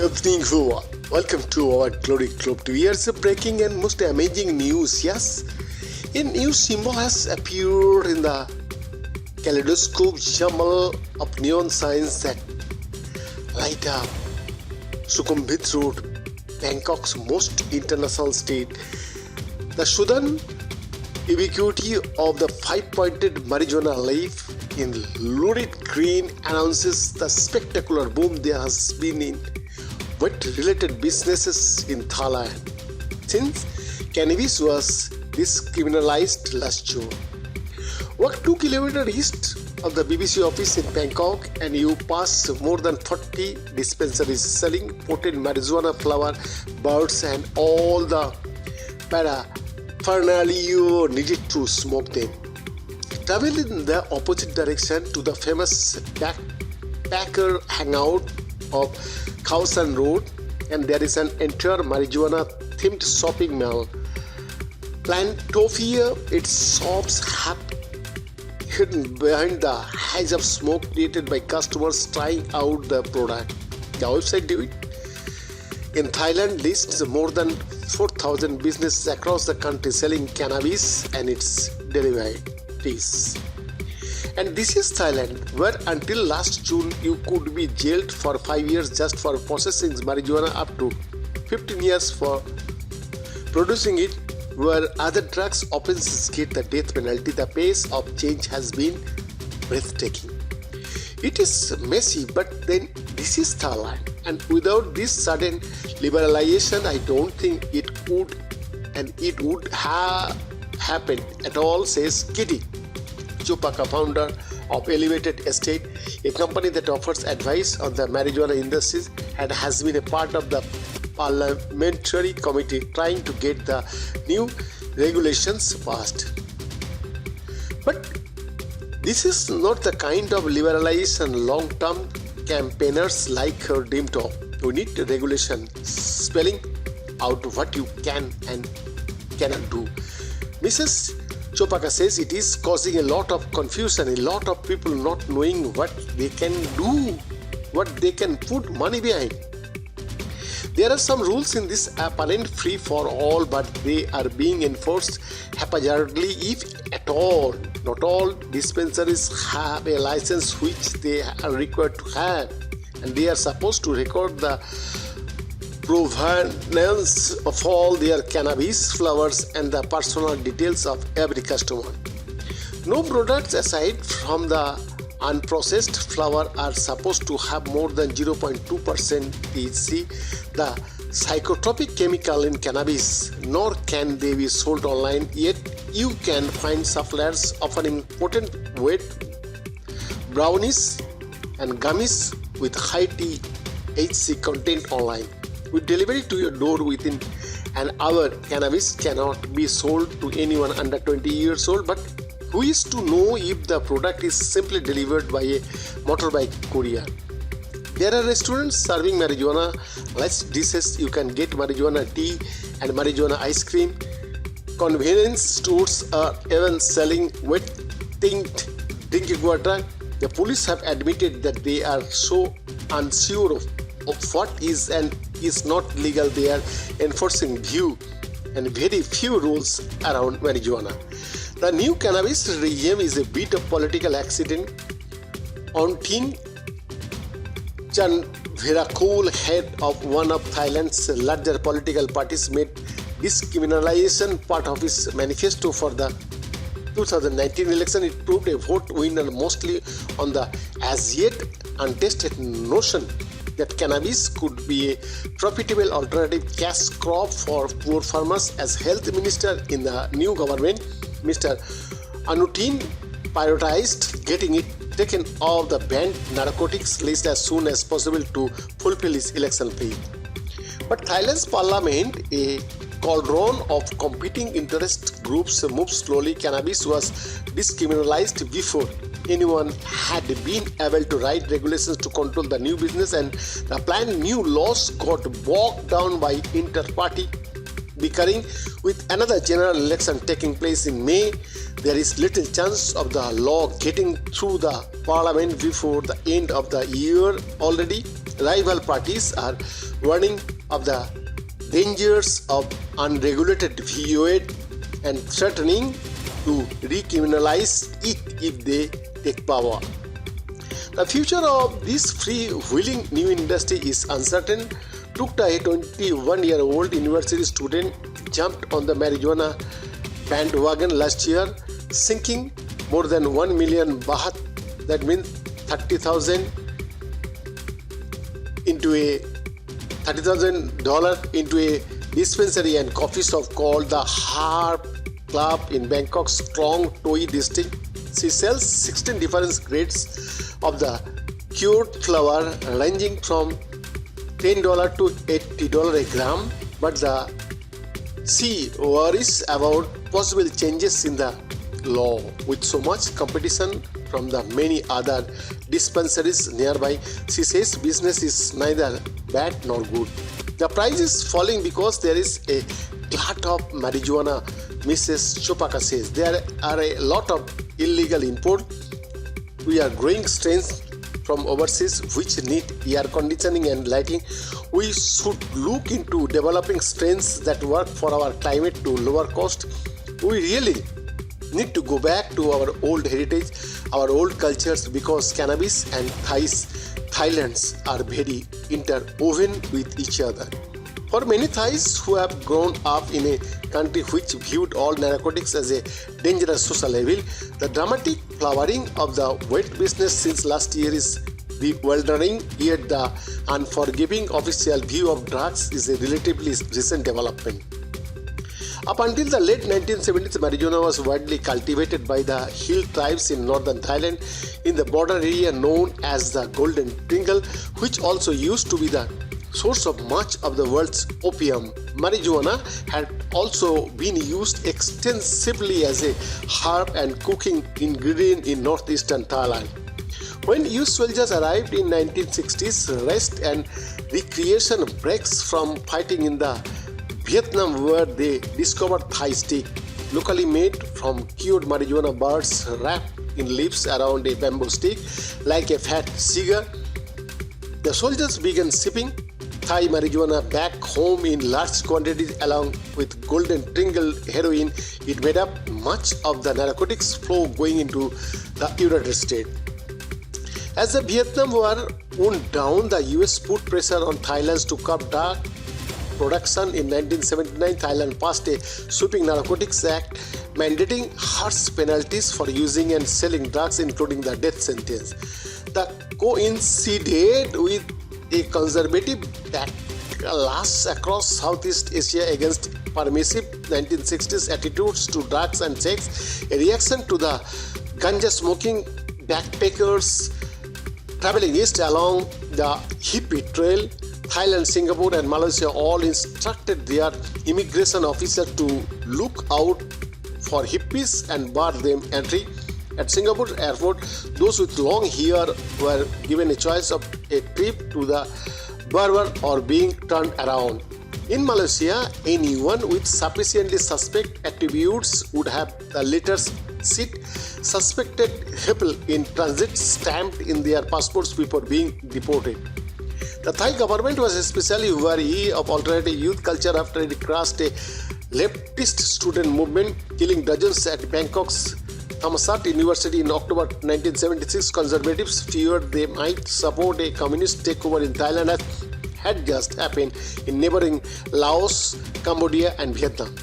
evening, everyone. Welcome to our Glory Club. Here's a breaking and most amazing news. Yes, a new symbol has appeared in the kaleidoscope jumble of neon signs that light up Sukhumvit Road, Bangkok's most international street. The sudden ubiquity of the five-pointed marijuana leaf in lurid green announces the spectacular boom there has been in wet-related businesses in Thailand since cannabis was decriminalized last June. Walk 2 kilometers east of the BBC office in Bangkok and you pass more than 40 dispensaries selling potted marijuana flower, buds and all the paraphernalia needed to smoke them. Travel in the opposite direction to the famous backpacker hangout of Khao San Road and there is an entire marijuana themed shopping mall. Plantopia, its shops have hidden behind the haze of smoke created by customers trying out the product. The website do it. In Thailand lists more than 4,000 businesses across the country selling cannabis and its derivatives. And this is Thailand, where until last June you could be jailed for 5 years just for possessing marijuana, up to 15 years for producing it, where other drugs offenses get the death penalty. The pace of change has been breathtaking. It is messy, but then this is Thailand, and without this sudden liberalization, I don't think it would have happened at all, says Kitty Chopaka, founder of Elevated Estate, a company that offers advice on the marijuana industry and has been a part of the parliamentary committee trying to get the new regulations passed. But this is not the kind of liberalization long-term campaigners like her dreamed of. You need regulation spelling out what you can and cannot do. Mrs. Chopaka says it is causing a lot of confusion, a lot of people not knowing what they can do, what they can put money behind. There are some rules in this apparent free for all, but they are being enforced haphazardly, if at all. Not all dispensaries have a license which they are required to have, and they are supposed to record the provenance of all their cannabis flowers and the personal details of every customer. No products aside from the unprocessed flower are supposed to have more than 0.2% THC, the psychotropic chemical in cannabis, nor can they be sold online, yet you can find suppliers offering potent wet brownies and gummies with high THC content online. With delivery to your door within an hour, cannabis cannot be sold to anyone under 20 years old, but who is to know if the product is simply delivered by a motorbike courier? There are restaurants serving marijuana dishes. You can get marijuana tea and marijuana ice cream. Convenience stores are even selling wet tinted drinking water. The police have admitted that they are so unsure of what is and is not legal. They are enforcing few and very few rules around marijuana. The new cannabis regime is a bit of political accident. Ontin Chanvirakul, head of one of Thailand's larger political parties, made discriminalization part of his manifesto for the 2019 election. It proved a vote winner mostly on the as yet untested notion that cannabis could be a profitable alternative cash crop for poor farmers. As health minister in the new government, Mr. Anutin prioritized getting it taken off the banned narcotics list as soon as possible to fulfill his election plea. But Thailand's parliament, a cauldron of competing interest groups, moved slowly. Cannabis was decriminalized before anyone had been able to write regulations to control the new business, and the planned new laws got bogged down by inter-party Bickering with another general election taking place in May, there is little chance of the law getting through the parliament before the end of the year. Already, rival parties are warning of the dangers of unregulated VOA and threatening to recriminalize it if they take power. The future of this free-wheeling new industry is uncertain. Tukta, a 21-year-old university student, jumped on the marijuana bandwagon last year, sinking more than 1 million baht, that means 30,000 into a $30,000 into a dispensary and coffee shop called the Harp Club in Bangkok's Klong Toi district. She sells 16 different grades of the cured flower ranging from $10 to $80 a gram, but she worries about possible changes in the law. With so much competition from the many other dispensaries nearby, she says business is neither bad nor good. The price is falling because there is a glut of marijuana, Mrs. Chopaka says. There are a lot of illegal import. We are growing strains from overseas which need air conditioning and lighting. We should look into developing strains that work for our climate to lower cost. We really need to go back to our old heritage, our old cultures, because cannabis and Thailands are very interwoven with each other. For many Thais who have grown up in a country which viewed all narcotics as a dangerous social evil, the dramatic flowering of the wet business since last year is bewildering, yet the unforgiving official view of drugs is a relatively recent development. Up until the late 1970s, marijuana was widely cultivated by the hill tribes in northern Thailand in the border area known as the Golden Triangle, which also used to be the source of much of the world's opium. Marijuana had also been used extensively as a herb and cooking ingredient in northeastern Thailand. When US soldiers arrived in 1960s, rest and recreation breaks from fighting in the Vietnam where they discovered Thai stick, locally made from cured marijuana buds wrapped in leaves around a bamboo stick like a fat cigar. The soldiers began shipping Thai marijuana back home in large quantities along with Golden Triangle heroin. It made up much of the narcotics flow going into the United States. As the Vietnam War wound down, the US put pressure on Thailand to curb drug production. In 1979, Thailand passed a sweeping narcotics act mandating harsh penalties for using and selling drugs, including the death sentence. That coincided with a conservative backlash across Southeast Asia against permissive 1960s attitudes to drugs and sex, a reaction to the ganja smoking backpackers traveling east along the hippie trail. Thailand, Singapore and Malaysia all instructed their immigration officers to look out for hippies and bar them entry. At Singapore airport, those with long hair were given a choice of a trip to the barber or being turned around. In Malaysia, anyone with sufficiently suspect attributes would have the letters "Sit suspected people in transit" stamped in their passports before being deported. The Thai government was especially wary of alternative youth culture after it crushed a leftist student movement, killing dozens at Bangkok's Thammasat University in October 1976. Conservatives feared they might support a communist takeover in Thailand, as had just happened in neighboring Laos, Cambodia and Vietnam.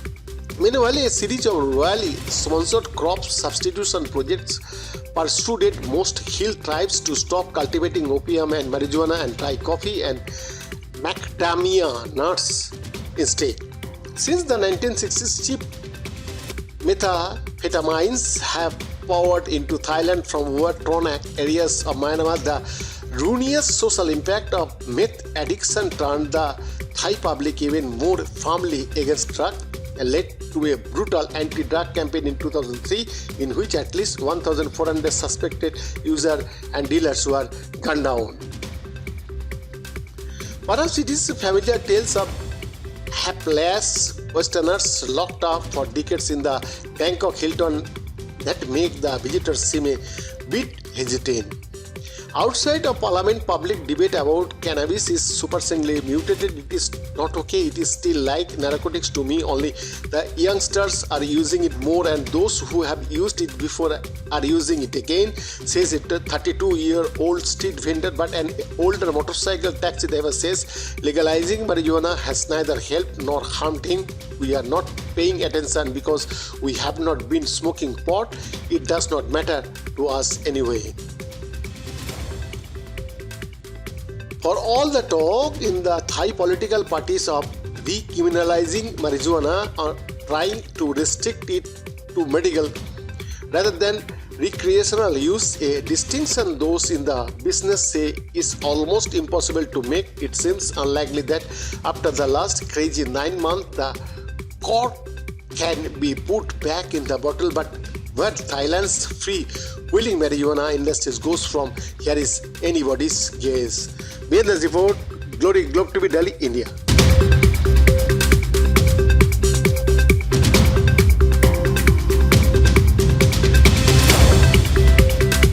Meanwhile, a series of royally sponsored crop substitution projects persuaded most hill tribes to stop cultivating opium and marijuana and try coffee and macadamia nuts instead. Since the 1960s, cheap methamphetamines have poured into Thailand from war-torn areas of Myanmar. The ruinous social impact of meth addiction turned the Thai public even more firmly against drugs and led to a brutal anti-drug campaign in 2003 in which at least 1,400 suspected users and dealers were gunned down. Perhaps it is familiar tales of hapless Westerners locked up for decades in the Bangkok Hilton that make the visitors seem a bit hesitant. Outside of Parliament, public debate about cannabis is superficially mutated. It is not okay. It is still like narcotics to me. Only the youngsters are using it more, and those who have used it before are using it again. Says it a 32-year-old street vendor, but an older motorcycle taxi driver says legalizing marijuana has neither helped nor harmed him. We are not paying attention because we have not been smoking pot. It does not matter to us anyway. For all the talk in the Thai political parties of decriminalizing marijuana or trying to restrict it to medical rather than recreational use, a distinction those in the business say is almost impossible to make. It seems unlikely that after the last crazy 9 months, the cork can be put back in the bottle, but where Thailand's free-wheeling marijuana industry goes from here is anybody's guess. Made the report, Glory Globe TV, Delhi, India.